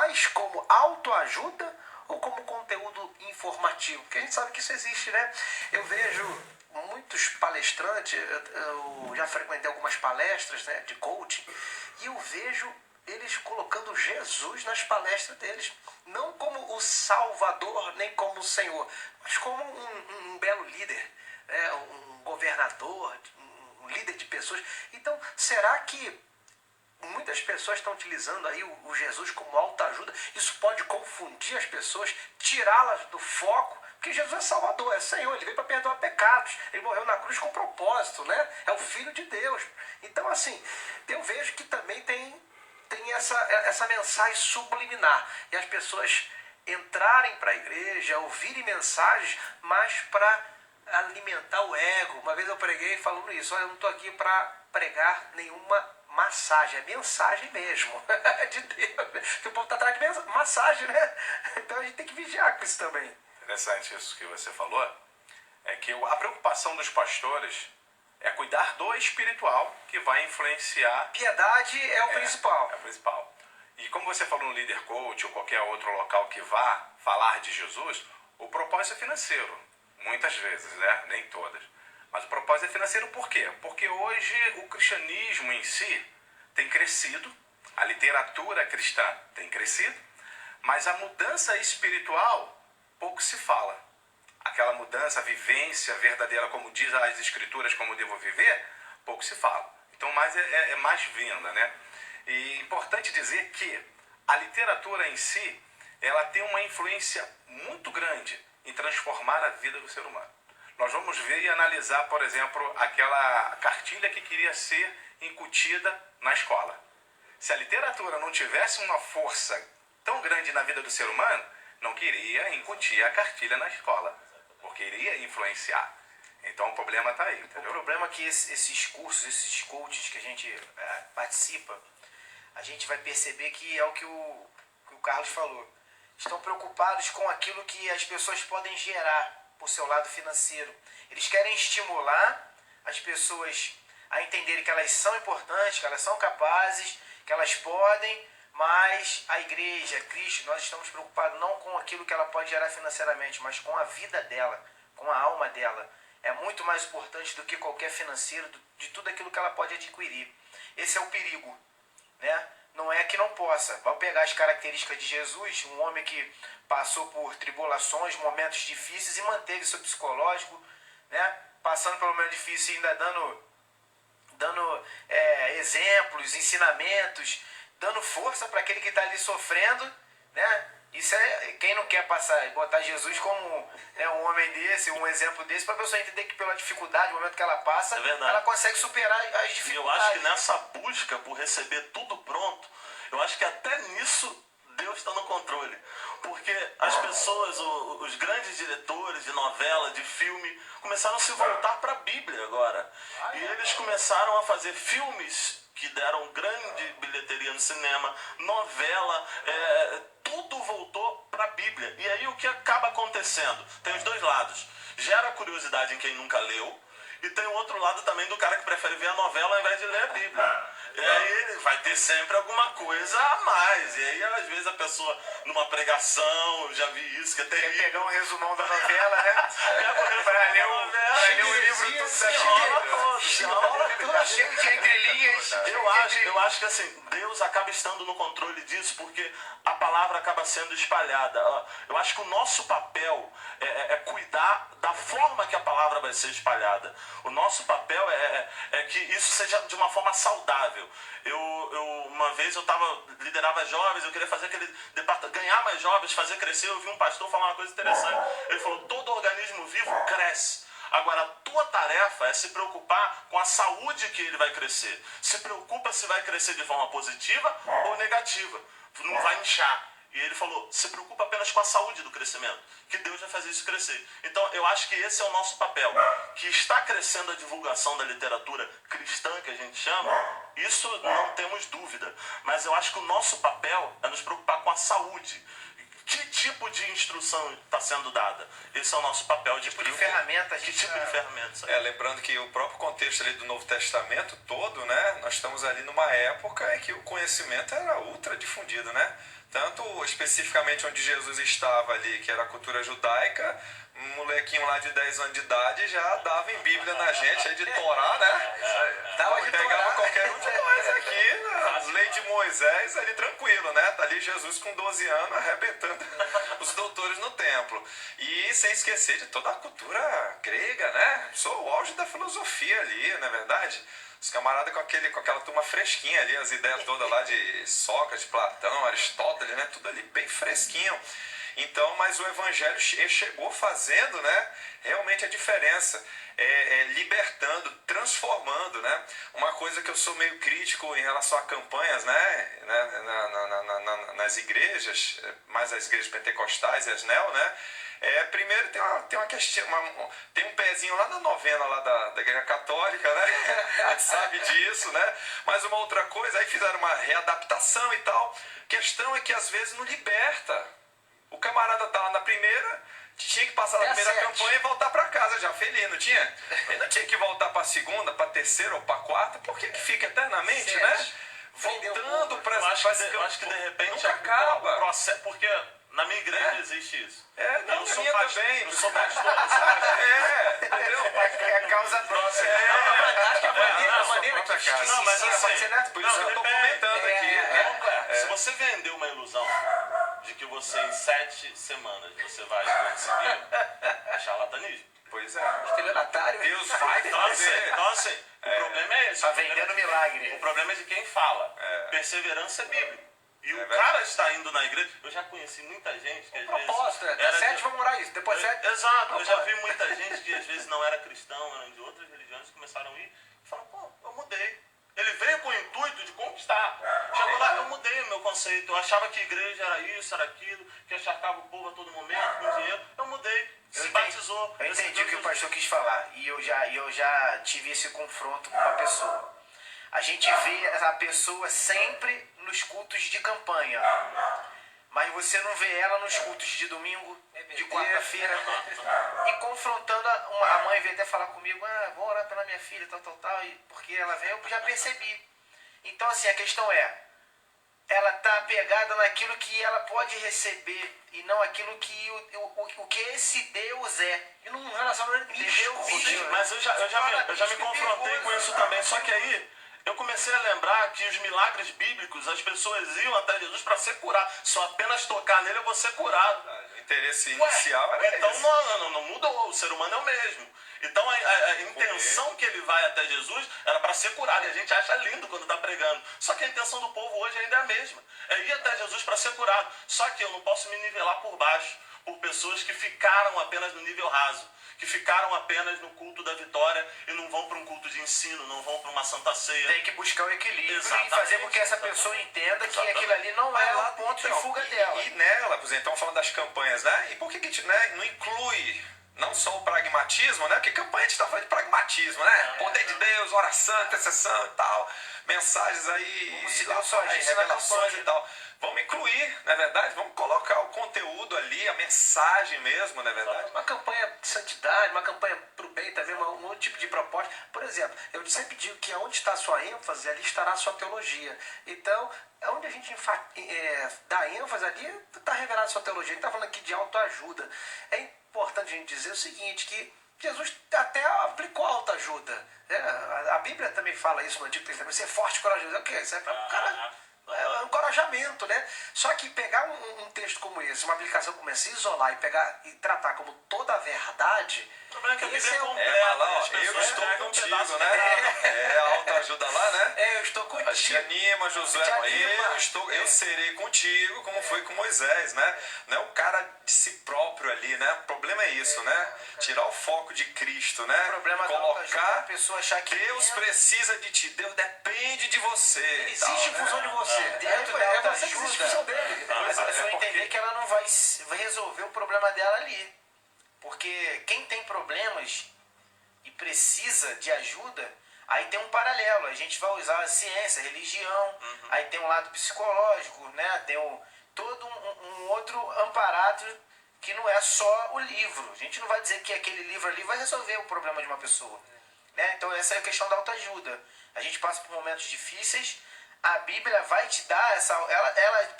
mais como autoajuda ou como conteúdo informativo? Porque a gente sabe que isso existe, né? Eu vejo muitos palestrantes, eu já frequentei algumas palestras, né, de coaching, e eu vejo eles colocando Jesus nas palestras deles, não como o Salvador, nem como o Senhor, mas como um belo líder, né, um governador, um líder de pessoas. Então, será que muitas pessoas estão utilizando aí o Jesus como autoajuda? Isso pode confundir as pessoas, tirá-las do foco, porque Jesus é Salvador, é Senhor, Ele veio para perdoar pecados, Ele morreu na cruz com propósito, né? É o Filho de Deus. Então, assim, eu vejo que também tem essa mensagem subliminar, e as pessoas entrarem para a igreja, ouvirem mensagens, mas para alimentar o ego. Uma vez eu preguei falando isso: olha, eu não estou aqui para pregar nenhuma massagem, é mensagem mesmo, de Deus, que o povo está atrás de massagem, né? Então a gente tem que vigiar com isso também. Interessante isso que você falou, é que a preocupação dos pastores é cuidar do espiritual, que vai influenciar. Piedade é o principal. É o principal. E como você falou no Líder Coach ou qualquer outro local que vá falar de Jesus, o propósito é financeiro. Muitas vezes, né? Nem todas. Mas o propósito é financeiro por quê? Porque hoje o cristianismo em si tem crescido, a literatura cristã tem crescido, mas a mudança espiritual pouco se fala. Aquela mudança, a vivência verdadeira, como diz as escrituras, como devo viver, pouco se fala. Então é mais venda, né? E é importante dizer que a literatura em si, ela tem uma influência muito grande em transformar a vida do ser humano. Nós vamos ver e analisar, por exemplo, aquela cartilha que queria ser incutida na escola. Se a literatura não tivesse uma força tão grande na vida do ser humano, não queria incutir a cartilha na escola, porque iria influenciar. Então o problema está aí, entendeu? O problema é que esses cursos, esses coaches que a gente participa, a gente vai perceber que é o que o Carlos falou. Estão preocupados com aquilo que as pessoas podem gerar por seu lado financeiro. Eles querem estimular as pessoas a entenderem que elas são importantes, que elas são capazes, que elas podem, mas a igreja, Cristo, nós estamos preocupados não com aquilo que ela pode gerar financeiramente, mas com a vida dela, com a alma dela. É muito mais importante do que qualquer financeiro, de tudo aquilo que ela pode adquirir. Esse é o perigo, né? Não é que não possa. Vai pegar as características de Jesus, um homem que passou por tribulações, momentos difíceis e manteve seu psicológico, né? Passando pelo momento difícil e ainda dando exemplos, ensinamentos, dando força para aquele que está ali sofrendo, né? Isso é, quem não quer botar Jesus como, né, um homem desse, um exemplo desse, para a pessoa entender que pela dificuldade, no momento que ela passa, ela consegue superar as dificuldades. E eu acho que nessa busca por receber tudo pronto, eu acho que até nisso Deus está no controle. Porque as pessoas, os grandes diretores de novela, de filme, começaram a se voltar para a Bíblia agora. E eles começaram a fazer filmes que deram grande bilheteria no cinema, novela, tudo voltou para a Bíblia. E aí o que acaba acontecendo? Tem os dois lados. Gera curiosidade em quem nunca leu, e tem o outro lado também do cara que prefere ver a novela ao invés de ler a Bíblia. E aí ele vai ter sempre alguma coisa a mais. E aí às vezes a pessoa, numa pregação, eu já vi isso, que é terrível. Quer pegar um resumão da novela, né? Pega o resumão Pra ler da o livro livro todo se da enrola todo, se enrola tudo todo. cheio de entrelinhas. Eu acho que assim, Deus acaba estando no controle disso porque a palavra acaba sendo espalhada. Eu acho que o nosso papel é cuidar da forma que a palavra vai ser espalhada. O nosso papel é que isso seja de uma forma saudável. Uma vez liderava jovens, eu queria fazer aquele departamento, ganhar mais jovens, fazer crescer. Eu vi um pastor falar uma coisa interessante. Ele falou: todo organismo vivo cresce. Agora, a tua tarefa é se preocupar com a saúde que ele vai crescer. Se preocupa se vai crescer de forma positiva ou negativa. Não vai inchar. E ele falou: se preocupa apenas com a saúde do crescimento, que Deus vai fazer isso crescer. Então eu acho que esse é o nosso papel. Que está crescendo a divulgação da literatura cristã, que a gente chama, isso não temos dúvida. Mas eu acho que o nosso papel é nos preocupar com a saúde. Que tipo de instrução está sendo dada? Esse é o nosso papel. Que tipo de ferramenta a gente... Que tipo de ferramenta? Lembrando que o próprio contexto ali do Novo Testamento todo, né? Nós estamos ali numa época em que o conhecimento era ultra difundido, né? Tanto especificamente onde Jesus estava ali, que era a cultura judaica, um molequinho lá de 10 anos de idade já dava em Bíblia na gente, aí de Torá, né? Pegava qualquer um de nós aqui, na lei de Moisés, ali tranquilo, né? Ali Jesus com 12 anos arrebentando os doutores no templo. E sem esquecer de toda a cultura grega, né? Sou o auge da filosofia ali, não é verdade? Os camaradas com aquela turma fresquinha ali, as ideias todas lá de Sócrates, Platão, Aristóteles, né? Tudo ali bem fresquinho. Então, mas o Evangelho chegou fazendo, né, realmente a diferença, libertando, transformando, né? Uma coisa que eu sou meio crítico em relação a campanhas, né, nas igrejas, mais as igrejas pentecostais e as neo, né? Primeiro tem uma questão, tem um pezinho lá na novena lá da Igreja Católica, né? A gente sabe disso, né? Mas uma outra coisa, aí fizeram uma readaptação e tal. A questão é que às vezes não liberta. O camarada tá lá na primeira, tinha que passar na primeira campanha e voltar para casa já feliz, não tinha? Ele não tinha que voltar para a segunda, para a terceira ou para a quarta, por que fica eternamente, né? Voltando para as campanhas. Eu acho que de repente nunca acaba. O processo, porque na minha igreja existe isso. Não, eu sou minha pastor, também. eu sou pastor, entendeu? É a causa próxima. Acho que a maneira que Não, mas assim, pode ser, né? Por isso que eu tô comentando aqui. Se você vendeu uma ilusão de que você em 7 semanas você vai conseguir, é charlatanismo. Pois é. Estelionatário. Deus vai fazer. Então assim, o problema é esse. Tá vendendo milagre. O problema é de quem fala. Perseverança é bíblica. E o cara está indo na igreja. Eu já conheci muita gente que às Propósito, né? vezes. Até 7 vamos orar isso. Depois 7. Exato. Eu já vi muita gente que às vezes não era cristão, eram de outras religiões, começaram a ir e falaram, pô, eu mudei. Ele veio com o intuito de conquistar. Chegou lá, eu mudei o meu conceito. Eu achava que igreja era isso, era aquilo, que encharcava o povo a todo momento, com dinheiro. Eu mudei. Se batizou. Eu entendi o que o pastor quis falar. E eu já tive esse confronto com a pessoa. A gente vê a pessoa sempre nos cultos de campanha. Mas você não vê ela nos cultos de domingo, de quarta-feira. E confrontando, a mãe veio até falar comigo, vou orar pela minha filha, tal, e porque ela veio, eu já percebi. Então, assim, a questão ela está apegada naquilo que ela pode receber e não aquilo que o que esse Deus é. E num relacionamento místico. Mas eu já me confrontei com isso também, só que aí eu comecei a lembrar que os milagres bíblicos, as pessoas iam até Jesus para ser curado. Só apenas tocar nele eu vou ser curado. O interesse inicial era então esse. não mudou, o ser humano é o mesmo. Então a intenção que ele vai até Jesus era para ser curado. E a gente acha lindo quando está pregando. Só que a intenção do povo hoje ainda é a mesma. É ir até Jesus para ser curado. Só que eu não posso me nivelar por baixo por pessoas que ficaram apenas no nível raso, que ficaram apenas no culto da vitória e não vão para um culto de ensino, não vão para uma santa ceia. Tem que buscar o equilíbrio Exatamente, e fazer com que essa pessoa entenda que aquilo ali não é o ponto de fuga dela. E nela, por exemplo, estamos falando das campanhas, né? E por que a gente, né, não inclui não só o pragmatismo, né? Porque campanha a gente está falando de pragmatismo, né? Poder de Deus, oração, intercessão e tal, mensagens aí, se Deus só agisse na revelações campanha. e tal. Vamos incluir, não é verdade? Vamos colocar o conteúdo ali, a mensagem mesmo, não é verdade? Uma campanha de santidade, uma campanha para o bem também, um outro tipo de proposta. Por exemplo, eu sempre digo que onde está a sua ênfase, ali estará a sua teologia. Então, onde a gente dá ênfase ali, está revelada a sua teologia. A gente está falando aqui de autoajuda. É importante a gente dizer o seguinte, que Jesus até aplicou a autoajuda. A Bíblia também fala isso no Antigo Testamento, ser forte e corajoso. É o quê? Isso é para o cara... É um encorajamento, né? Só que pegar um texto como esse, uma aplicação como essa, isolar e pegar e tratar como toda a verdade. O problema é que a Bíblia é lá, ó, eu estou contigo, né? A autoajuda lá, né? Eu estou contigo. Te anima, Josué. Eu serei contigo, como foi com Moisés, né? Não é o cara de si próprio ali, né? O problema é isso, né? Tirar o foco de Cristo, né? O problema da autoajuda é a pessoa achar que Deus precisa de ti, Deus depende de você. Existe função de você. Dentro da você que existe autoajuda, função dele. mas a pessoa entender que ela não vai resolver o problema dela ali. Porque quem tem problemas e precisa de ajuda, aí tem um paralelo. A gente vai usar a ciência, a religião, aí tem um lado psicológico, né? Tem todo um outro amparado que não é só o livro. A gente não vai dizer que aquele livro ali vai resolver o problema de uma pessoa. Né? Então essa é a questão da autoajuda. A gente passa por momentos difíceis, a Bíblia vai te dar ela